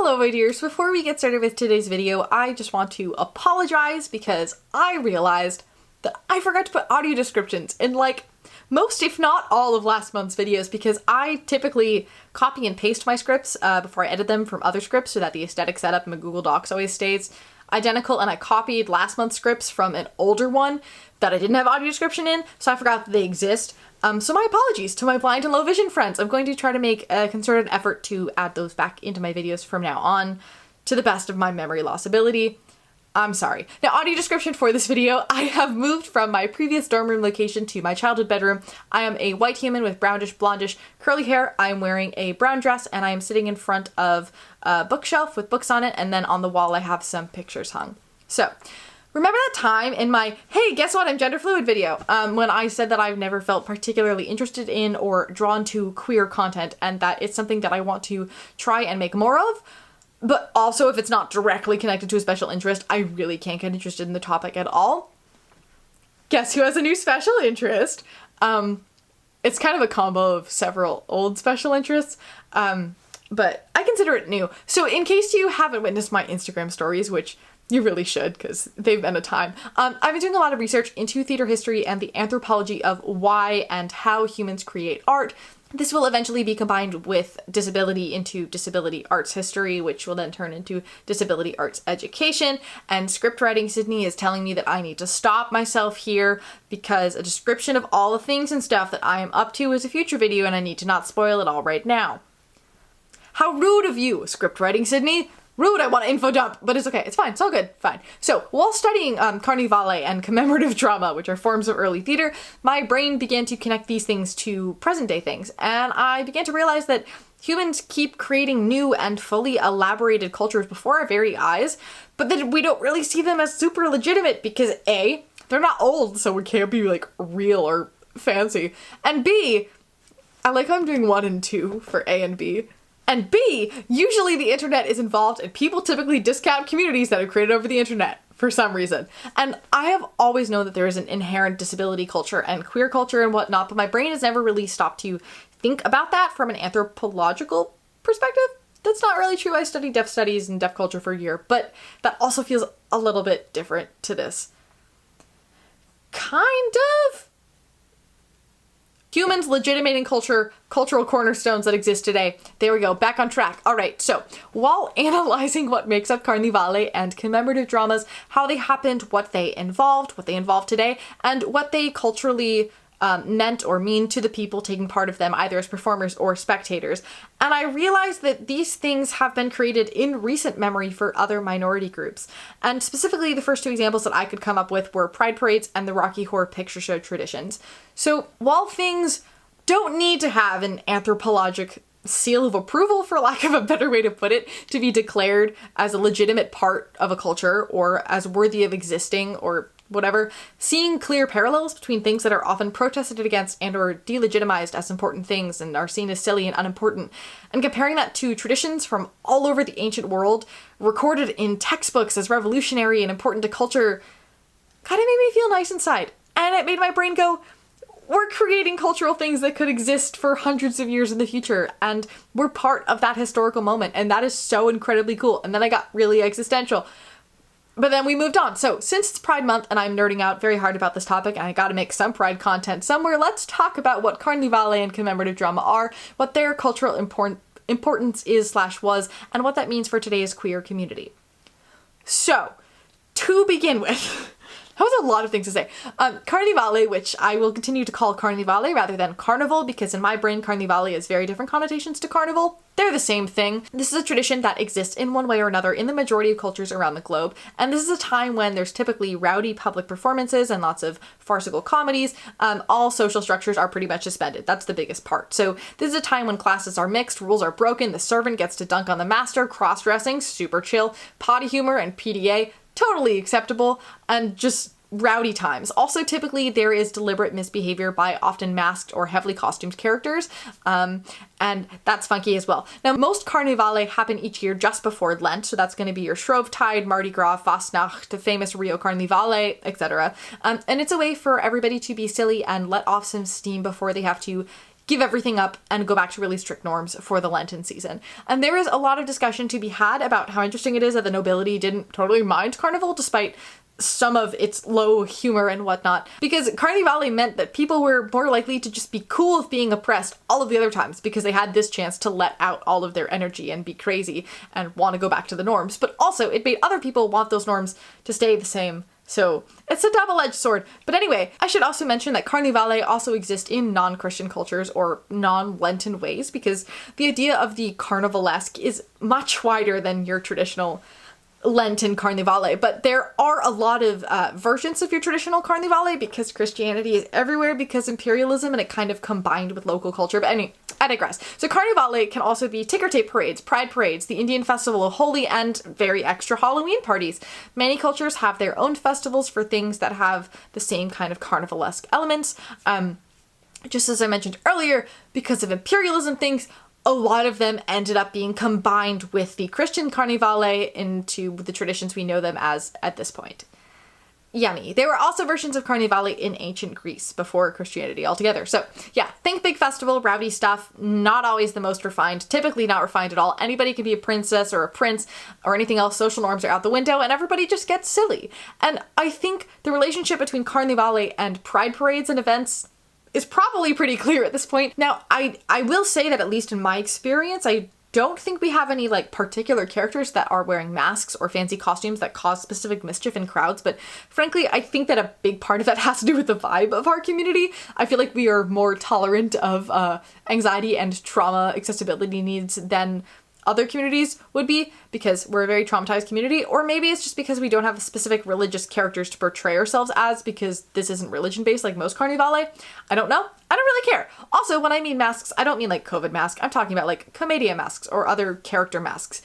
Hello my dears, before we get started with today's video, I just want to apologize because I realized that I forgot to put audio descriptions in like most if not all of last month's videos because I typically copy and paste my scripts before I edit them from other scripts so that the aesthetic setup in my Google Docs always stays identical, and I copied last month's scripts from an older one that I didn't have audio description in, so I forgot that they exist. So my apologies to my blind and low vision friends. I'm going to try to make a concerted effort to add those back into my videos from now on to the best of my memory loss ability. I'm sorry. Now, audio description for this video, I have moved from my previous dorm room location to my childhood bedroom. I am a white human with brownish, blondish, curly hair. I am wearing a brown dress and I am sitting in front of a bookshelf with books on it, and then on the wall I have some pictures hung. So, remember that time in my, hey, guess what, I'm gender fluid video, when I said that I've never felt particularly interested in or drawn to queer content and that it's something that I want to try and make more of? But also, if it's not directly connected to a special interest, I really can't get interested in the topic at all. Guess who has a new special interest? It's kind of a combo of several old special interests, but I consider it new. So in case you haven't witnessed my Instagram stories, which you really should because they've been a time, I've been doing a lot of research into theater history and the anthropology of why and how humans create art. This will eventually be combined with disability into disability arts history, which will then turn into disability arts education. And script writing Sydney is telling me that I need to stop myself here because a description of all the things and stuff that I am up to is a future video and I need to not spoil it all right now. How rude of you, script writing Sydney. Rude, I want to info dump, but it's okay, it's fine, it's all good, fine. So, while studying Carnivale and commemorative drama, which are forms of early theater, my brain began to connect these things to present day things, and I began to realize that humans keep creating new and fully elaborated cultures before our very eyes, but that we don't really see them as super legitimate because A, they're not old, so we can't be like real or fancy, and B, I like how I'm doing 1 and 2 for A and B. And B, usually the internet is involved and people typically discount communities that are created over the internet for some reason. And I have always known that there is an inherent disability culture and queer culture and whatnot, but my brain has never really stopped to think about that from an anthropological perspective. That's not really true. I studied deaf studies and deaf culture for a year, but that also feels a little bit different to this. Kind of. Humans legitimating cultural cornerstones that exist today. There we go, back on track. All right, so while analyzing what makes up Carnivale and commemorative dramas, how they happened, what they involved today, and what they culturally meant or mean to the people taking part of them, either as performers or spectators. And I realized that these things have been created in recent memory for other minority groups. And specifically, the first two examples that I could come up with were Pride Parades and the Rocky Horror Picture Show traditions. So while things don't need to have an anthropologic seal of approval, for lack of a better way to put it, to be declared as a legitimate part of a culture or as worthy of existing or whatever, seeing clear parallels between things that are often protested against and or delegitimized as important things and are seen as silly and unimportant, and comparing that to traditions from all over the ancient world, recorded in textbooks as revolutionary and important to culture, kind of made me feel nice inside. And it made my brain go, we're creating cultural things that could exist for hundreds of years in the future, and we're part of that historical moment, and that is so incredibly cool. And then I got really existential. But then we moved on. So since it's Pride Month and I'm nerding out very hard about this topic and I gotta make some Pride content somewhere, let's talk about what Carnivale and commemorative drama are, what their cultural importance is / was, and what that means for today's queer community. So, to begin with, that was a lot of things to say. Carnivale, which I will continue to call Carnivale rather than Carnival, because in my brain, Carnivale has very different connotations to Carnival. They're the same thing. This is a tradition that exists in one way or another in the majority of cultures around the globe, and this is a time when there's typically rowdy public performances and lots of farcical comedies. All social structures are pretty much suspended. That's the biggest part. So this is a time when classes are mixed, rules are broken, the servant gets to dunk on the master, cross-dressing, super chill, potty humor and PDA, totally acceptable, and just rowdy times. Also, typically there is deliberate misbehavior by often masked or heavily costumed characters, and that's funky as well. Now, most Carnivale happen each year just before Lent, so that's going to be your Shrovetide, Mardi Gras, Fastnacht, the famous Rio Carnivale, etc. And it's a way for everybody to be silly and let off some steam before they have to give everything up and go back to really strict norms for the Lenten season. And there is a lot of discussion to be had about how interesting it is that the nobility didn't totally mind Carnival despite some of its low humor and whatnot, because Carnivale meant that people were more likely to just be cool with being oppressed all of the other times because they had this chance to let out all of their energy and be crazy and want to go back to the norms. But also it made other people want those norms to stay the same. So it's a double-edged sword. But anyway, I should also mention that Carnivale also exists in non-Christian cultures or non-Lenten ways, because the idea of the carnivalesque is much wider than your traditional Lenten Carnivale, but there are a lot of versions of your traditional Carnivale because Christianity is everywhere because imperialism, and it kind of combined with local culture. But anyway, I digress. So Carnivale can also be ticker tape parades, pride parades, the Indian festival of Holi, and very extra Halloween parties. Many cultures have their own festivals for things that have the same kind of carnivalesque elements. Just as I mentioned earlier, because of imperialism things, a lot of them ended up being combined with the Christian Carnivale into the traditions we know them as at this point. Yummy. There were also versions of Carnivale in ancient Greece before Christianity altogether. So yeah, think big festival, rowdy stuff, not always the most refined, typically not refined at all. Anybody can be a princess or a prince or anything else. Social norms are out the window and everybody just gets silly. And I think the relationship between Carnivale and pride parades and events is probably pretty clear at this point. Now, I will say that at least in my experience, I don't think we have any like particular characters that are wearing masks or fancy costumes that cause specific mischief in crowds, but frankly, I think that a big part of that has to do with the vibe of our community. I feel like we are more tolerant of anxiety and trauma accessibility needs than other communities would be, because we're a very traumatized community, or maybe it's just because we don't have specific religious characters to portray ourselves as, because this isn't religion-based like most Carnivale. I don't know. I don't really care. Also, when I mean masks, I don't mean like COVID mask. I'm talking about like commedia masks or other character masks.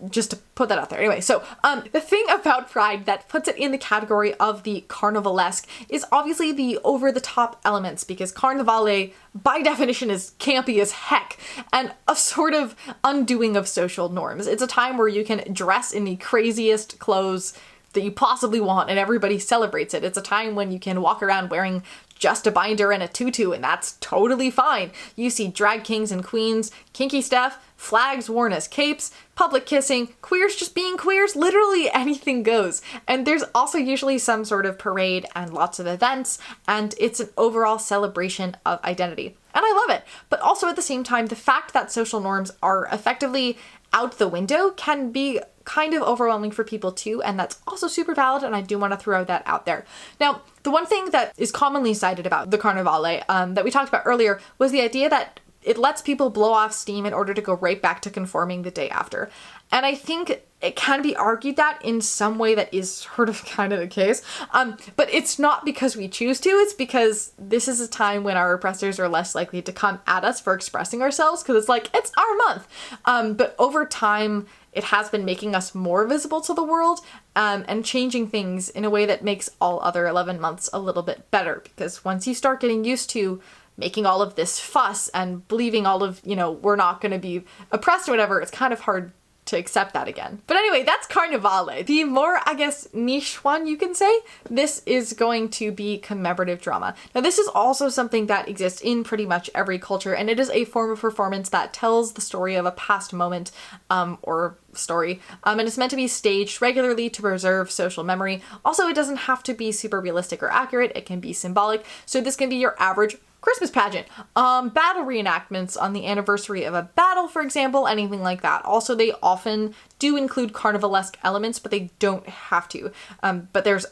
Just to put that out there. Anyway, so the thing about Pride that puts it in the category of the carnivalesque is obviously the over-the-top elements, because Carnivale, by definition, is campy as heck and a sort of undoing of social norms. It's a time where you can dress in the craziest clothes that you possibly want and everybody celebrates it. It's a time when you can walk around wearing just a binder and a tutu, and that's totally fine. You see drag kings and queens, kinky stuff, flags worn as capes, public kissing, queers just being queers, literally anything goes. And there's also usually some sort of parade and lots of events, and it's an overall celebration of identity. And I love it. But also at the same time, the fact that social norms are effectively out the window can be kind of overwhelming for people too, and that's also super valid, and I do want to throw that out there. Now, the one thing that is commonly cited about the Carnivale that we talked about earlier was the idea that it lets people blow off steam in order to go right back to conforming the day after. And I think it can be argued that in some way that is sort of kind of the case. But it's not because we choose to, it's because this is a time when our oppressors are less likely to come at us for expressing ourselves, because it's like, it's our month. But over time, it has been making us more visible to the world and changing things in a way that makes all other 11 months a little bit better. Because once you start getting used to making all of this fuss and believing all of, we're not going to be oppressed or whatever, it's kind of hard to accept that again. But anyway, that's Carnivale. The more, I guess, niche one you can say, this is going to be commemorative drama. Now, this is also something that exists in pretty much every culture, and it is a form of performance that tells the story of a past moment or story, and it's meant to be staged regularly to preserve social memory. Also, it doesn't have to be super realistic or accurate. It can be symbolic. So this can be your average Christmas pageant, battle reenactments on the anniversary of a battle, for example, anything like that. Also, they often do include carnivalesque elements, but they don't have to. But there's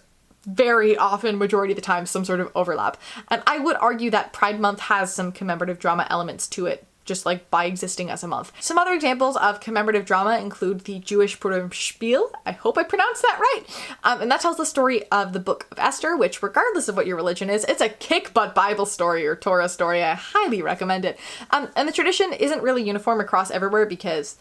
very often, majority of the time, some sort of overlap. And I would argue that Pride Month has some commemorative drama elements to it, just like by existing as a month. Some other examples of commemorative drama include the Jewish Purim Spiel. I hope I pronounced that right. And that tells the story of the Book of Esther, which regardless of what your religion is, it's a kick-butt Bible story or Torah story. I highly recommend it. And the tradition isn't really uniform across everywhere because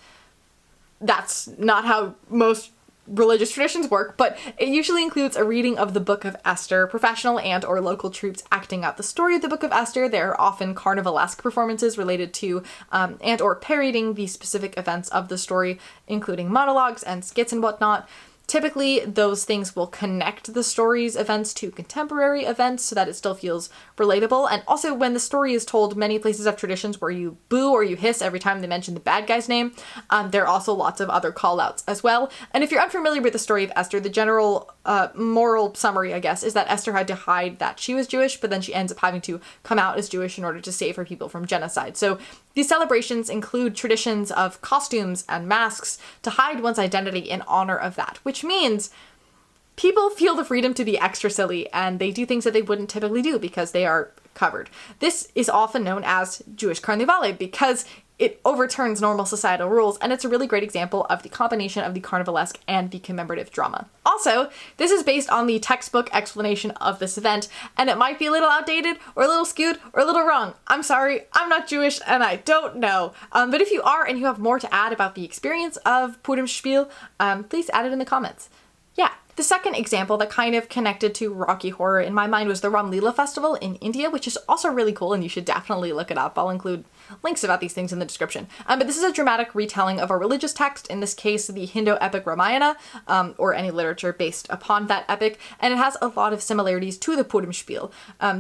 that's not how most religious traditions work, but it usually includes a reading of the Book of Esther, professional and or local troops acting out the story of the Book of Esther. There are often carnivalesque performances related to and or parodying the specific events of the story, including monologues and skits and whatnot. Typically, those things will connect the story's events to contemporary events so that it still feels relatable. And also, when the story is told, many places have traditions where you boo or you hiss every time they mention the bad guy's name. There are also lots of other call-outs as well. And if you're unfamiliar with the story of Esther, the general moral summary, I guess, is that Esther had to hide that she was Jewish, but then she ends up having to come out as Jewish in order to save her people from genocide. So these celebrations include traditions of costumes and masks to hide one's identity in honor of that, which means people feel the freedom to be extra silly and they do things that they wouldn't typically do because they are covered. This is often known as Jewish Carnivale because it overturns normal societal rules, and it's a really great example of the combination of the carnivalesque and the commemorative drama. Also, this is based on the textbook explanation of this event, and it might be a little outdated, or a little skewed, or a little wrong. I'm sorry, I'm not Jewish, and I don't know. But if you are, and you have more to add about the experience of Purimspiel, please add it in the comments. Yeah. The second example that kind of connected to Rocky Horror in my mind was the Ram Leela Festival in India, which is also really cool, and you should definitely look it up. I'll include links about these things in the description. But this is a dramatic retelling of a religious text, in this case the Hindu epic Ramayana, or any literature based upon that epic, and it has a lot of similarities to the Purimspiel.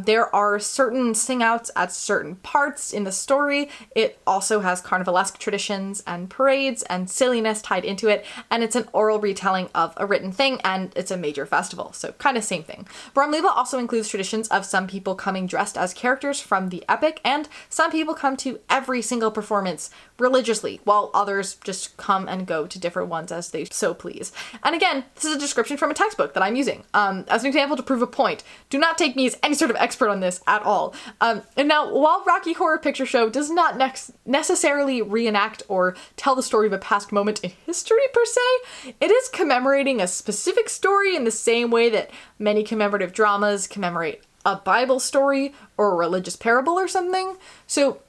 There are certain sing-outs at certain parts in the story. It also has carnivalesque traditions and parades and silliness tied into it, and it's an oral retelling of a written thing, and it's a major festival, so kind of same thing. Ram Leela also includes traditions of some people coming dressed as characters from the epic, and some people come to every single performance religiously, while others just come and go to different ones as they so please. And again, this is a description from a textbook that I'm using as an example to prove a point. Do not take me as any sort of expert on this at all. And now, while Rocky Horror Picture Show does not necessarily reenact or tell the story of a past moment in history per se, it is commemorating a specific story in the same way that many commemorative dramas commemorate a Bible story or a religious parable or something. So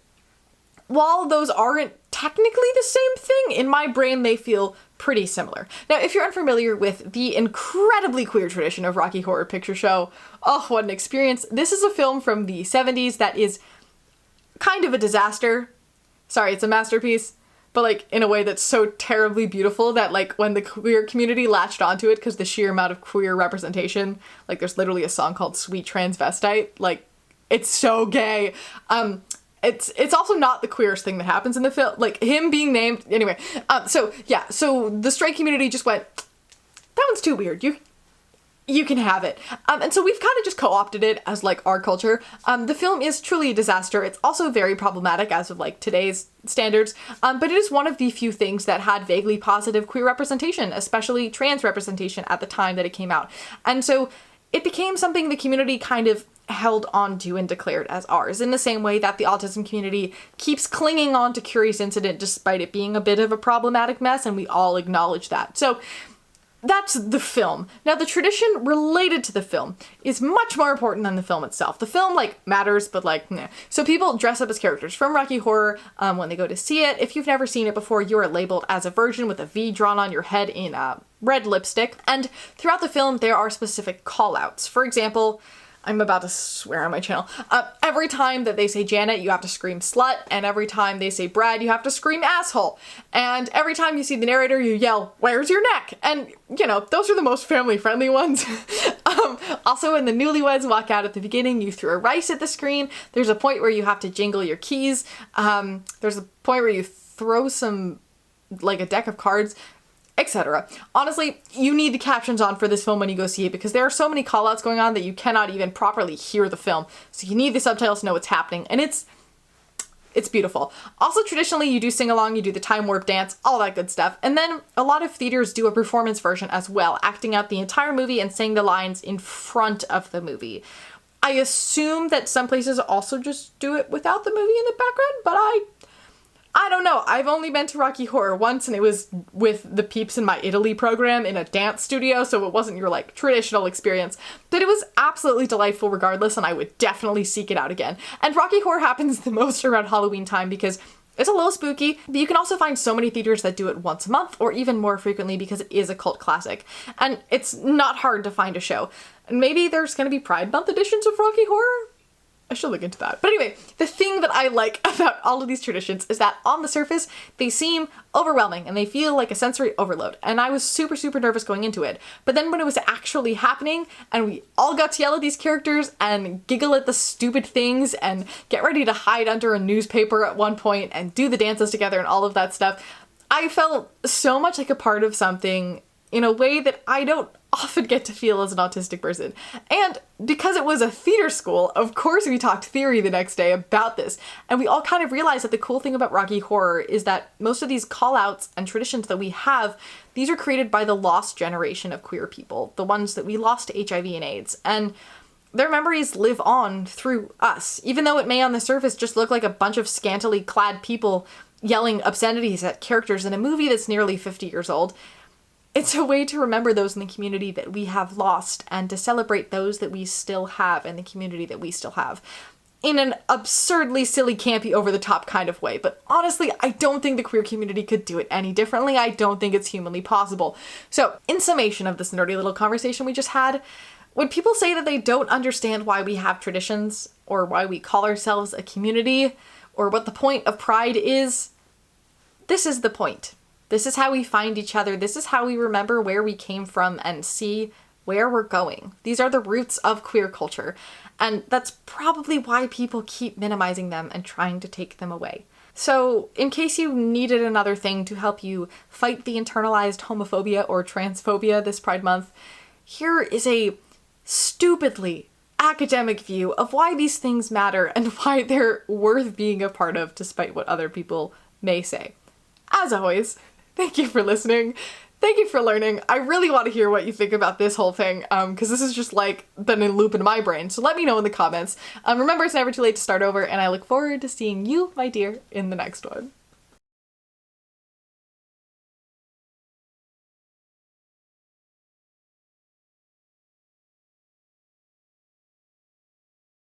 while those aren't technically the same thing, in my brain they feel pretty similar. Now, if you're unfamiliar with the incredibly queer tradition of Rocky Horror Picture Show, oh, what an experience. This is a film from the 70s that is kind of a disaster. Sorry, it's a masterpiece, but like in a way that's so terribly beautiful that like when the queer community latched onto it because the sheer amount of queer representation, like there's literally a song called Sweet Transvestite, like it's so gay. It's also not the queerest thing that happens in the film, like him being named, anyway. So the straight community just went, that one's too weird, you can have it. And so we've kind of just co-opted it as like our culture. The film is truly a disaster. It's also very problematic as of like today's standards, but it is one of the few things that had vaguely positive queer representation, especially trans representation at the time that it came out. And so it became something the community kind of held on to and declared as ours, in the same way that the autism community keeps clinging on to Curious Incident despite it being a bit of a problematic mess, and we all acknowledge that. So that's the film. Now, the tradition related to the film is much more important than the film itself. The film, like, matters, but, like, nah. So people dress up as characters from Rocky Horror when they go to see it. If you've never seen it before, you are labeled as a virgin with a V drawn on your head in red lipstick. And throughout the film, there are specific call-outs. For example, I'm about to swear on my channel. Every time that they say Janet, you have to scream slut, and every time they say Brad, you have to scream asshole. And every time you see the narrator, you yell, "Where's your neck?" And, you know, those are the most family-friendly ones. Also, when the newlyweds walk out at the beginning, you throw rice at the screen. There's a point where you have to jingle your keys. There's a point where you throw some, like, a deck of cards, etc. Honestly, you need the captions on for this film when you go see it because there are so many callouts going on that you cannot even properly hear the film. So you need the subtitles to know what's happening, and it's beautiful. Also, traditionally, you do sing along, you do the time warp dance, all that good stuff. And then a lot of theaters do a performance version as well, acting out the entire movie and saying the lines in front of the movie. I assume that some places also just do it without the movie in the background, but I don't know. I've only been to Rocky Horror once, and it was with the peeps in my Italy program in a dance studio, so it wasn't your, like, traditional experience. But it was absolutely delightful regardless, and I would definitely seek it out again. And Rocky Horror happens the most around Halloween time because it's a little spooky, but you can also find so many theaters that do it once a month, or even more frequently because it is a cult classic. And it's not hard to find a show. And maybe there's gonna be Pride Month editions of Rocky Horror? I should look into that. But anyway, the thing that I like about all of these traditions is that on the surface, they seem overwhelming and they feel like a sensory overload. And I was super, super nervous going into it. But then when it was actually happening and we all got to yell at these characters and giggle at the stupid things and get ready to hide under a newspaper at one point and do the dances together and all of that stuff, I felt so much like a part of something in a way that I don't often get to feel as an autistic person. And because it was a theater school, of course we talked theory the next day about this. And we all kind of realized that the cool thing about Rocky Horror is that most of these call-outs and traditions that we have, these are created by the lost generation of queer people, the ones that we lost to HIV and AIDS. And their memories live on through us, even though it may on the surface just look like a bunch of scantily clad people yelling obscenities at characters in a movie that's nearly 50 years old. It's a way to remember those in the community that we have lost and to celebrate those that we still have in the community that we still have. In an absurdly silly, campy, over-the-top kind of way. But honestly, I don't think the queer community could do it any differently. I don't think it's humanly possible. So, in summation of this nerdy little conversation we just had, when people say that they don't understand why we have traditions, or why we call ourselves a community, or what the point of Pride is, this is the point. This is how we find each other. This is how we remember where we came from and see where we're going. These are the roots of queer culture. And that's probably why people keep minimizing them and trying to take them away. So, in case you needed another thing to help you fight the internalized homophobia or transphobia this Pride Month, here is a stupidly academic view of why these things matter and why they're worth being a part of despite what other people may say. As always, thank you for listening. Thank you for learning. I really want to hear what you think about this whole thing, because this is just like been a loop in my brain. So let me know in the comments. Remember, it's never too late to start over, and I look forward to seeing you, my dear, in the next one.